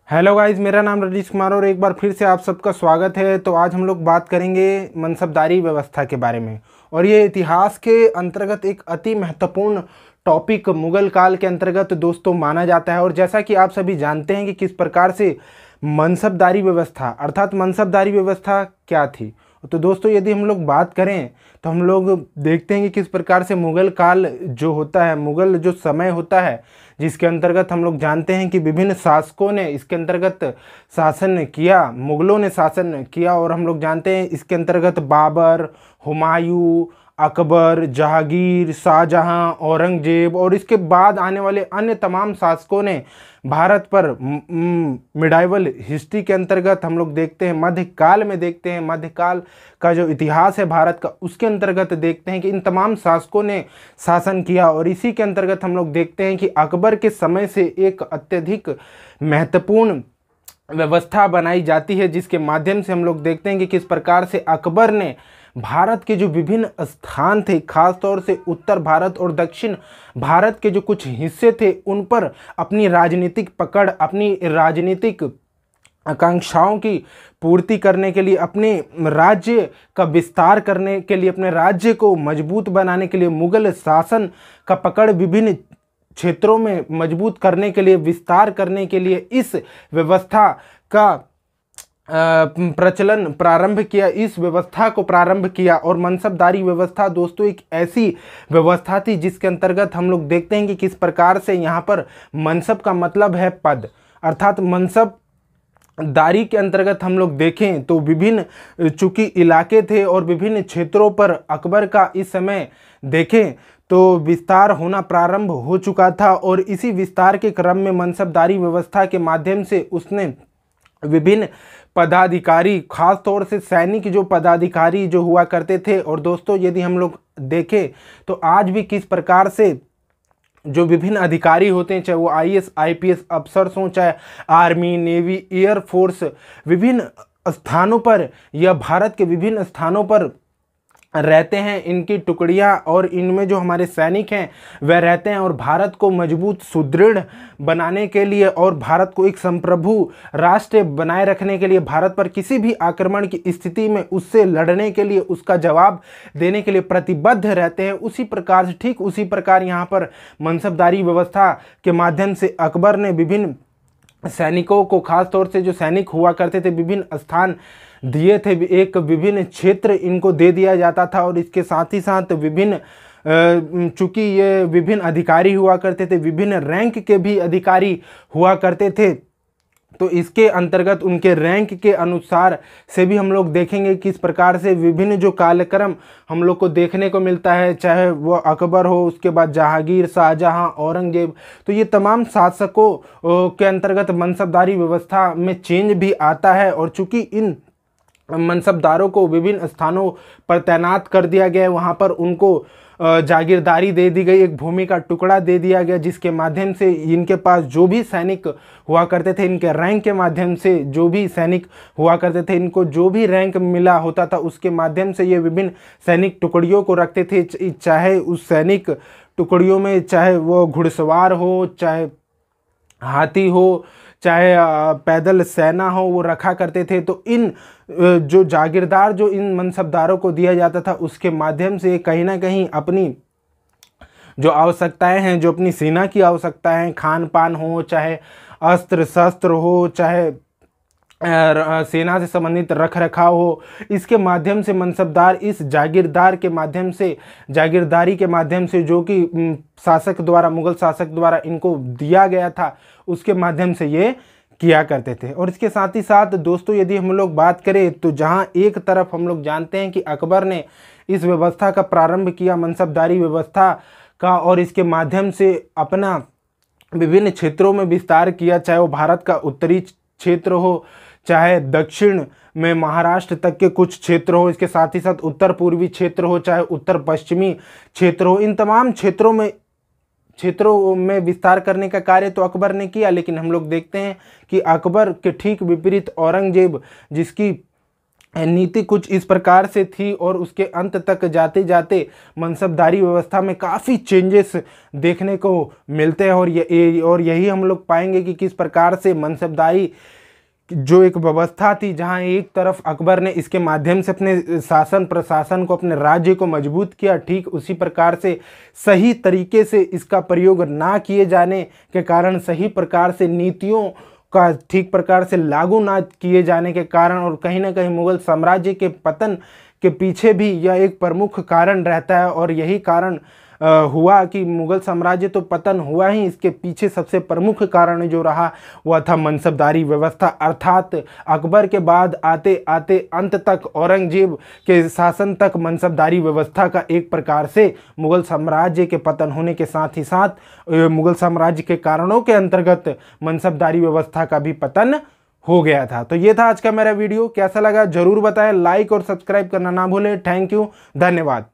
Hello guys, मेरा नाम रजीश कुमार और एक बार फिर से आप सबका स्वागत है। तो आज हम लोग बात करेंगे मनसबदारी व्यवस्था के बारे में। और ये इतिहास के अंतर्गत एक अति महत्वपूर्ण टॉपिक मुगल काल के अंतर्गत दोस्तों माना जाता है। और जैसा कि आप सभी जानते हैं कि किस प्रकार से मनसबदारी व्यवस्था अर्थात मनसबदारी व्यवस्था क्या थी। तो दोस्तों यदि हम लोग बात करें तो हम लोग देखते हैं कि किस प्रकार से मुगल काल जो होता है, मुगल जो समय होता है, जिसके अंतर्गत हम लोग जानते हैं कि विभिन्न शासकों ने इसके अंतर्गत शासन किया, मुगलों ने शासन किया। और हम लोग जानते हैं इसके अंतर्गत बाबर, हुमायूं, अकबर, जहांगीर, शाहजहां, औरंगजेब और इसके बाद आने वाले अन्य तमाम शासकों ने भारत पर मिडाइवल हिस्ट्री के अंतर्गत हम लोग देखते हैं, मध्यकाल में देखते हैं, मध्यकाल का जो इतिहास है भारत का, उसके अंतर्गत देखते हैं कि इन तमाम शासकों ने शासन किया। और इसी के अंतर्गत हम लोग देखते हैं कि अकबर के समय से एक अत्यधिक महत्वपूर्ण व्यवस्था बनाई जाती है, जिसके माध्यम से हम लोग देखते हैं कि किस प्रकार से अकबर ने भारत के जो विभिन्न स्थान थे, खास तौर से उत्तर भारत और दक्षिण भारत के जो कुछ हिस्से थे, उन पर अपनी राजनीतिक पकड़, अपनी राजनीतिक आकांक्षाओं की पूर्ति करने के लिए, अपने राज्य का विस्तार करने के लिए, अपने राज्य को मजबूत बनाने के लिए, मुगल शासन का पकड़ विभिन्न क्षेत्रों में मजबूत करने के लिए, विस्तार करने के लिए इस व्यवस्था का प्रचलन प्रारंभ किया, इस व्यवस्था को प्रारंभ किया। और मनसबदारी व्यवस्था दोस्तों एक ऐसी व्यवस्था थी जिसके अंतर्गत हम लोग देखते हैं कि किस प्रकार से यहाँ पर मनसब का मतलब है पद, अर्थात मनसब दारी के अंतर्गत हम लोग देखें तो विभिन्न चूंकि इलाके थे और विभिन्न क्षेत्रों पर अकबर का इस समय देखें तो विस्तार होना प्रारंभ हो चुका था। और इसी विस्तार के क्रम में मनसबदारी व्यवस्था के माध्यम से उसने विभिन्न पदाधिकारी, खास तौर से सैनिक जो पदाधिकारी जो हुआ करते थे। और दोस्तों यदि हम लोग देखें तो आज भी किस प्रकार से जो विभिन्न अधिकारी होते हैं, चाहे वो आईएएस आईपीएस अफसर्स हों, चाहे आर्मी, नेवी, एयरफोर्स, विभिन्न स्थानों पर या भारत के विभिन्न स्थानों पर रहते हैं, इनकी टुकड़ियां और इनमें जो हमारे सैनिक हैं वह रहते हैं। और भारत को मजबूत सुदृढ़ बनाने के लिए और भारत को एक संप्रभु राष्ट्र बनाए रखने के लिए, भारत पर किसी भी आक्रमण की स्थिति में उससे लड़ने के लिए, उसका जवाब देने के लिए प्रतिबद्ध रहते हैं। उसी प्रकार से, ठीक उसी प्रकार यहाँ पर मनसबदारी व्यवस्था के माध्यम से अकबर ने विभिन्न सैनिकों को, खास तौर से जो सैनिक हुआ करते थे, विभिन्न स्थान दिए थे, एक विभिन्न क्षेत्र इनको दे दिया जाता था। और इसके साथ ही साथ विभिन्न चूंकि ये विभिन्न अधिकारी हुआ करते थे, विभिन्न रैंक के भी अधिकारी हुआ करते थे, तो इसके अंतर्गत उनके रैंक के अनुसार से भी हम लोग देखेंगे किस प्रकार से विभिन्न जो कालक्रम हम लोग को देखने को मिलता है, चाहे वो अकबर हो, उसके बाद जहांगीर, शाहजहां, औरंगजेब, तो ये तमाम शासकों के अंतर्गत मनसबदारी व्यवस्था में चेंज भी आता है। और चूंकि इन मनसबदारों को विभिन्न स्थानों पर तैनात कर दिया गया है, वहाँ पर उनको जागीरदारी दे दी गई, एक भूमि का टुकड़ा दे दिया गया, जिसके माध्यम से इनके पास जो भी सैनिक हुआ करते थे, इनके रैंक के माध्यम से जो भी सैनिक हुआ करते थे, इनको जो भी रैंक मिला होता था, उसके माध्यम से ये विभिन्न सैनिक टुकड़ियों को रखते थे। चाहे उस सैनिक टुकड़ियों में चाहे वो घुड़सवार हो, चाहे हाथी हो, चाहे पैदल सेना हो, वो रखा करते थे। तो इन जो जागीरदार जो इन मनसबदारों को दिया जाता था, उसके माध्यम से कहीं ना कहीं अपनी जो आवश्यकताएं हैं, जो अपनी सेना की आवश्यकताएं हैं, खान पान हो, चाहे अस्त्र शस्त्र हो, चाहे सेना से संबंधित रख रखाव हो, इसके माध्यम से मनसबदार इस जागीरदार के माध्यम से, जागीरदारी के माध्यम से जो कि शासक द्वारा, मुगल शासक द्वारा इनको दिया गया था, उसके माध्यम से ये किया करते थे। और इसके साथ ही साथ दोस्तों यदि हम लोग बात करें तो जहां एक तरफ हम लोग जानते हैं कि अकबर ने इस व्यवस्था का प्रारंभ किया, मनसबदारी व्यवस्था का, और इसके माध्यम से अपना विभिन्न क्षेत्रों में विस्तार किया, चाहे वो भारत का उत्तरी क्षेत्र हो, चाहे दक्षिण में महाराष्ट्र तक के कुछ क्षेत्र हो, इसके साथ ही साथ उत्तर पूर्वी क्षेत्र हो, चाहे उत्तर पश्चिमी क्षेत्र हो, इन तमाम क्षेत्रों में विस्तार करने का कार्य तो अकबर ने किया। लेकिन हम लोग देखते हैं कि अकबर के ठीक विपरीत औरंगजेब, जिसकी नीति कुछ इस प्रकार से थी और उसके अंत तक जाते जाते मनसबदारी व्यवस्था में काफ़ी चेंजेस देखने को मिलते हैं। और यही हम लोग पाएंगे कि किस प्रकार से मनसबदारी जो एक व्यवस्था थी, जहां एक तरफ अकबर ने इसके माध्यम से अपने शासन प्रशासन को, अपने राज्य को मजबूत किया, ठीक उसी प्रकार से सही तरीके से इसका प्रयोग ना किए जाने के कारण, सही प्रकार से नीतियों का ठीक प्रकार से लागू ना किए जाने के कारण, और कहीं ना कहीं मुगल साम्राज्य के पतन के पीछे भी यह एक प्रमुख कारण रहता है। और यही कारण हुआ कि मुगल साम्राज्य तो पतन हुआ ही, इसके पीछे सबसे प्रमुख कारण जो रहा वह था मनसबदारी व्यवस्था, अर्थात अकबर के बाद आते आते अंत तक औरंगजेब के शासन तक मनसबदारी व्यवस्था का एक प्रकार से मुगल साम्राज्य के पतन होने के साथ ही साथ मुगल साम्राज्य के कारणों के अंतर्गत मनसबदारी व्यवस्था का भी पतन हो गया था। तो ये था आज का मेरा वीडियो, कैसा लगा जरूर बताएं, लाइक और सब्सक्राइब करना ना भूलें। थैंक यू, धन्यवाद।